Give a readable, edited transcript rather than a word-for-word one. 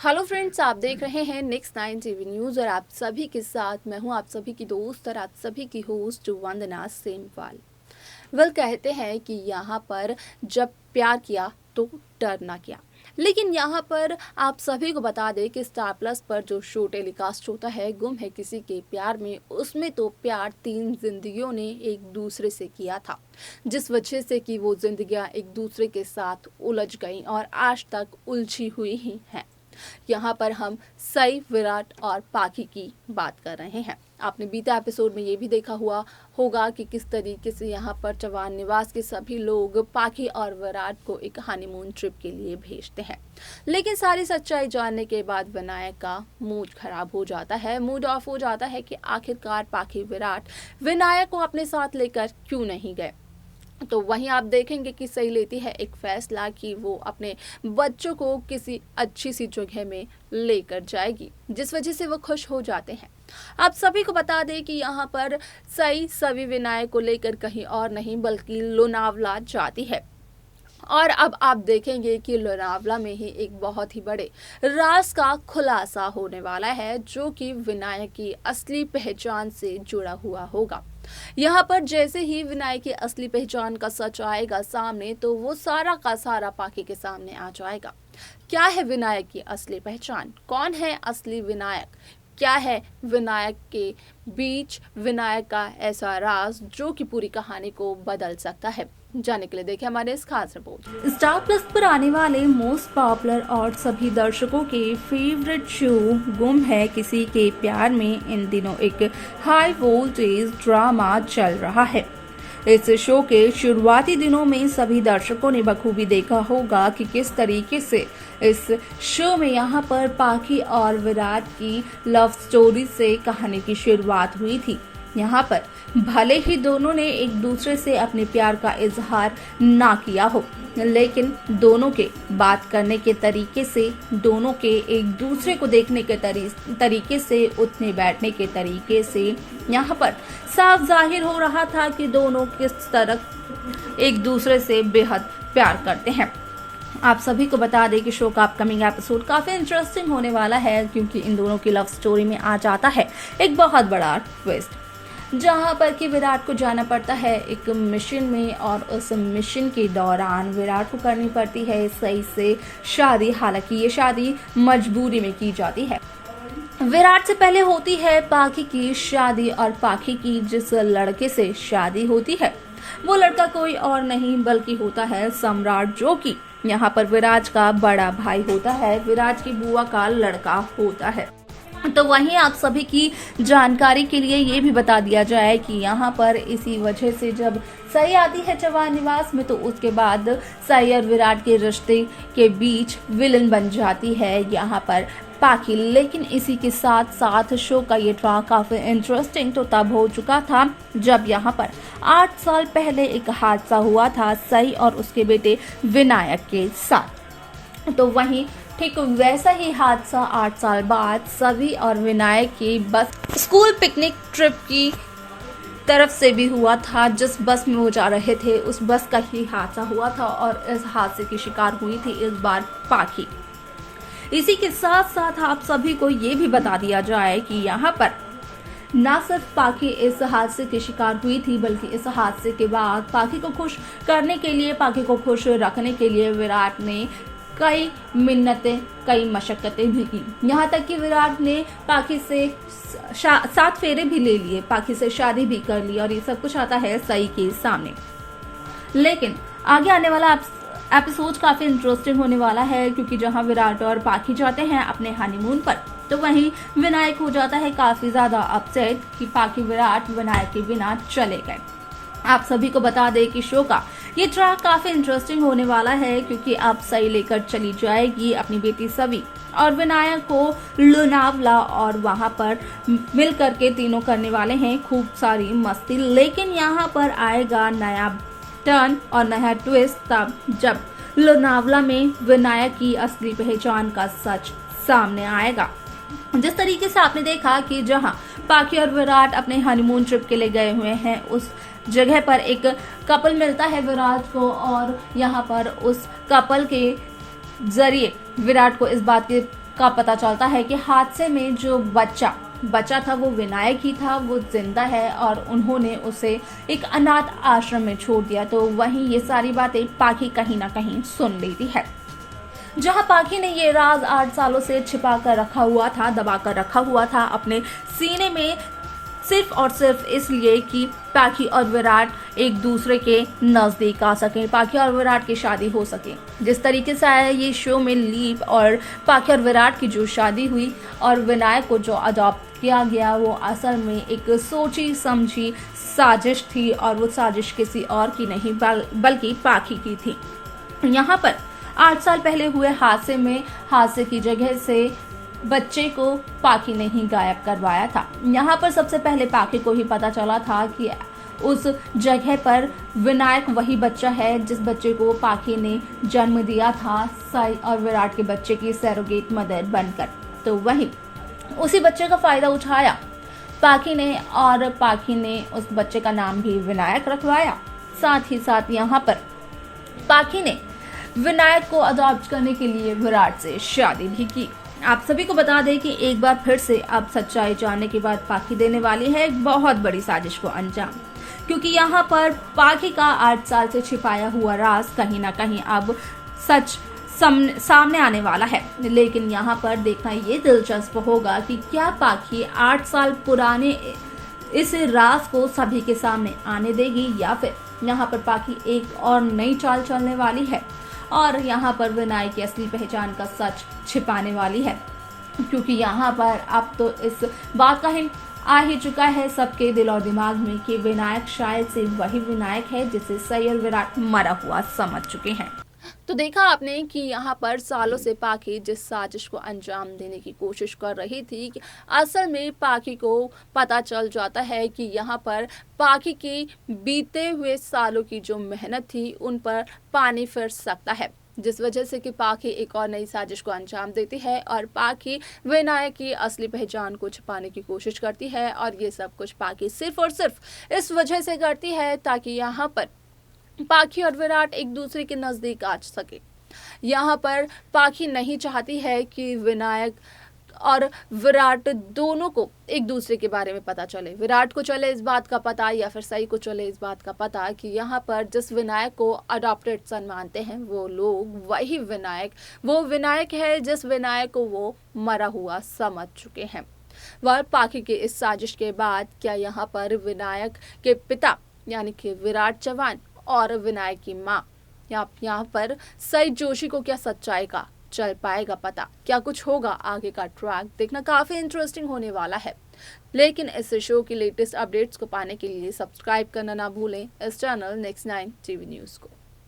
Hello friends, आप देख रहे हैं नेक्स्ट 9 टीवी न्यूज़ और आप सभी के साथ मैं हूं आप सभी की दोस्त और आप सभी की होस्ट वंदना सेमवाल। कहते हैं कि यहाँ पर जब प्यार किया तो डर ना किया। लेकिन यहाँ पर आप सभी को बता दें कि स्टार प्लस पर जो शो टेलीकास्ट होता है गुम है किसी के प्यार में, उसमें तो प्यार 3 जिंदगियों ने एक दूसरे से किया था, जिस वजह से कि वो जिंदगियां एक दूसरे के साथ उलझ गईं और आज तक उलझी हुई ही हैं। यहाँ पर हम सई, विराट और पाखी की बात कर रहे हैं। आपने बीते एपिसोड में ये भी देखा हुआ होगा कि किस तरीके से यहाँ पर चौहान निवास के सभी लोग पाखी और विराट को एक हनीमून ट्रिप के लिए भेजते हैं। लेकिन सारी सच्चाई जानने के बाद विनायक का मूड खराब हो जाता है, मूड ऑफ हो जाता है कि आखिरकार पाखी विराट विनायक को अपने साथ लेकर क्यों नहीं गए। तो वहीं आप देखेंगे कि सही लेती है एक फैसला कि वो अपने बच्चों को किसी अच्छी सी जगह में लेकर जाएगी, जिस वजह से वो खुश हो जाते हैं। आप सभी को बता दें कि यहाँ पर सई सभी विनायक को लेकर कहीं और नहीं बल्कि लोनावला जाती है और अब आप देखेंगे कि लोनावला में ही एक बहुत ही बड़े राज का खुलासा होने वाला है, जो कि विनायक की असली पहचान से जुड़ा हुआ होगा। यहाँ पर जैसे ही विनायक की असली पहचान का सच आएगा सामने, तो वो सारा का सारा पाखी के सामने आ जाएगा। क्या है विनायक की असली पहचान, कौन है असली विनायक, क्या है विनायक के बीच विनायक का ऐसा राज जो कि पूरी कहानी को बदल सकता है। जानने के लिए देखें हमारे इस खास रिपोर्ट। स्टार प्लस पर आने वाले मोस्ट पॉपुलर और सभी दर्शकों के फेवरेट शो गुम है किसी के प्यार में इन दिनों एक हाई वोल्टेज ड्रामा चल रहा है। इस शो के शुरुआती दिनों में सभी दर्शकों ने बखूबी देखा होगा कि किस तरीके से इस शो में यहाँ पर पाखी और विराट की लव स्टोरी से कहानी की शुरुआत हुई थी। यहाँ पर भले ही दोनों ने एक दूसरे से अपने प्यार का इजहार ना किया हो, लेकिन दोनों के बात करने के तरीके से, दोनों के एक दूसरे को देखने के तरीके से, उठने बैठने के तरीके से यहाँ पर साफ जाहिर हो रहा था कि दोनों किस तरह एक दूसरे से बेहद प्यार करते हैं। आप सभी को बता दें कि शो का अपकमिंग एपिसोड काफी इंटरेस्टिंग होने वाला है, क्योंकि इन दोनों की लव स्टोरी में आ जाता है एक बहुत बड़ा ट्विस्ट, जहां पर कि विराट को जाना पड़ता है एक मिशन में और उस मिशन के दौरान विराट को करनी पड़ती है सही से शादी। हालांकि ये शादी मजबूरी में की जाती है। विराट से पहले होती है पाखी की शादी और पाखी की जिस लड़के से शादी होती है वो लड़का कोई और नहीं बल्कि होता है सम्राट, जो कि यहाँ पर विराट का बड़ा भाई होता है, विराट की बुआ का लड़का होता है। तो वहीं आप सभी की जानकारी के लिए ये भी बता दिया जाए कि यहाँ पर इसी वजह से जब सई आती है चौहान निवास में, तो उसके बाद सई और विराट के रिश्ते के बीच विलन बन जाती है यहाँ पर पाखी। लेकिन इसी के साथ साथ शो का ये ट्रैक काफी इंटरेस्टिंग तो तब हो चुका था जब यहाँ पर 8 साल पहले एक हादसा हुआ था सई और उसके बेटे विनायक के साथ। तो वहीं ठीक वैसा ही हादसा 8 साल बाद सभी और विनायक की बस स्कूल पिकनिक ट्रिप की तरफ से भी हुआ था। जिस बस में वो जा रहे थे उस बस का ही हादसा हुआ था और इस हादसे की शिकार हुई थी इस बार पाखी। इसी के साथ साथ आप सभी को ये भी बता दिया जाए कि यहाँ पर न सिर्फ पाखी इस हादसे की शिकार हुई थी, बल्कि इस हादसे के बाद पाखी को खुश करने के लिए, पाखी को खुश रखने के लिए विराट ने कई मिन्नतें, कई मशक्कतें भी की। यहाँ तक कि विराट ने पाखी से 7 फेरे भी ले लिए, पाखी से शादी भी कर ली और ये सब कुछ आता है सई के सामने। लेकिन आगे आने वाला एपिसोड काफी इंटरेस्टिंग होने वाला है, क्योंकि जहाँ विराट और पाखी जाते हैं अपने हनीमून पर, तो वहीं विनायक हो जाता है काफी ज्यादा अपसेट कि पाखी विराट विनायक के बिना चले गए। आप सभी को बता दें कि शो का ये ट्रैक काफी इंटरेस्टिंग होने वाला है, क्योंकि अब सई लेकर चली जाएगी अपनी बेटी सवी और विनायक को लोनावला और वहां पर मिल करके तीनों करने वाले हैं खूब सारी मस्ती। लेकिन यहाँ पर आएगा नया टर्न और नया ट्विस्ट तब जब लोनावला में विनायक की असली पहचान का सच सामने आएगा। जिस तरीके से आपने देखा कि जहां पाखी और विराट अपने हनीमून ट्रिप के लिए गए हुए हैं, उस जगह पर एक कपल मिलता है विराट को और यहाँ पर उस कपल के जरिए विराट को इस बात की का पता चलता है कि हादसे में जो बच्चा था वो विनायक ही था, वो जिंदा है और उन्होंने उसे एक अनाथ आश्रम में छोड़ दिया। तो वहीं ये सारी बातें पाखी कहीं ना कहीं सुन लेती है। जहां पाखी ने ये राज 8 सालों से छिपा कर रखा हुआ था, दबा कर रखा हुआ था अपने सीने में, सिर्फ और सिर्फ इसलिए कि पाखी और विराट एक दूसरे के नजदीक आ सके, पाखी और विराट की शादी हो सके। जिस तरीके से आया ये शो में लीप और पाखी और विराट की जो शादी हुई और विनायक को जो अडॉप्ट किया गया, वो असल में एक सोची समझी साजिश थी और वो साजिश किसी और की नहीं बल्कि पाखी की थी। यहाँ पर 8 साल पहले हुए हादसे की जगह से बच्चे को पाखी ने ही गायब करवाया था। यहाँ पर सबसे पहले पाखी को ही पता चला था कि उस जगह पर विनायक वही बच्चा है जिस बच्चे को पाखी ने जन्म दिया था, साई और विराट के बच्चे की सैरोगेट मदर बनकर। तो वही उसी बच्चे का फायदा उठाया पाखी ने और पाखी ने उस बच्चे का नाम भी विनायक रखवाया। साथ ही साथ यहाँ पर पाखी ने विनायक को अडॉप्ट करने के लिए विराट से शादी भी की। आप सभी को बता दें कि एक बार फिर से अब सच्चाई जानने के बाद पाखी देने वाली है एक बहुत बड़ी साजिश को अंजाम, क्योंकि यहाँ पर पाखी का 8 साल से छिपाया हुआ राज कहीं ना कहीं अब सच सामने आने वाला है। लेकिन यहाँ पर देखना ये दिलचस्प होगा कि क्या पाखी 8 साल पुराने इस राज को सभी के सामने आने देगी या फिर यहाँ पर पाखी एक और नई चाल चलने वाली है और यहाँ पर विनायक की असली पहचान का सच छिपाने वाली है। क्योंकि यहाँ पर अब तो इस बात का हिंट आ ही चुका है सबके दिल और दिमाग में कि विनायक शायद से वही विनायक है जिसे सई और विराट मरा हुआ समझ चुके हैं। तो देखा आपने कि यहाँ पर सालों से पाखी जिस साजिश को अंजाम देने की कोशिश कर रही थी कि असल में पाखी को पता चल जाता है कि यहाँ पर पाखी की बीते हुए सालों की जो मेहनत थी उन पर पानी फिर सकता है, जिस वजह से कि पाखी एक और नई साजिश को अंजाम देती है और पाखी विनायक की असली पहचान को छुपाने की कोशिश करती है। और ये सब कुछ पाखी सिर्फ और सिर्फ इस वजह से करती है ताकि यहाँ पर पाखी और विराट एक दूसरे के नज़दीक आ सके। यहाँ पर पाखी नहीं चाहती है कि विनायक और विराट दोनों को एक दूसरे के बारे में पता चले। विराट को चले इस बात का पता या फिर सई को चले इस बात का पता कि यहाँ पर जिस विनायक को अडॉप्टेड सन मानते हैं वो लोग वही वो विनायक है जिस विनायक को वो मरा हुआ समझ चुके हैं। वह पाखी के इस साजिश के बाद क्या यहाँ पर विनायक के पिता यानी कि विराट चौहान और विनायक की माँ यहाँ पर सई जोशी को क्या सच्चाई का चल पाएगा पता, क्या कुछ होगा आगे का ट्रैक देखना काफ़ी इंटरेस्टिंग होने वाला है। लेकिन इस शो की लेटेस्ट अपडेट्स को पाने के लिए सब्सक्राइब करना ना भूलें इस चैनल नेक्स्ट 9 टीवी न्यूज़ को।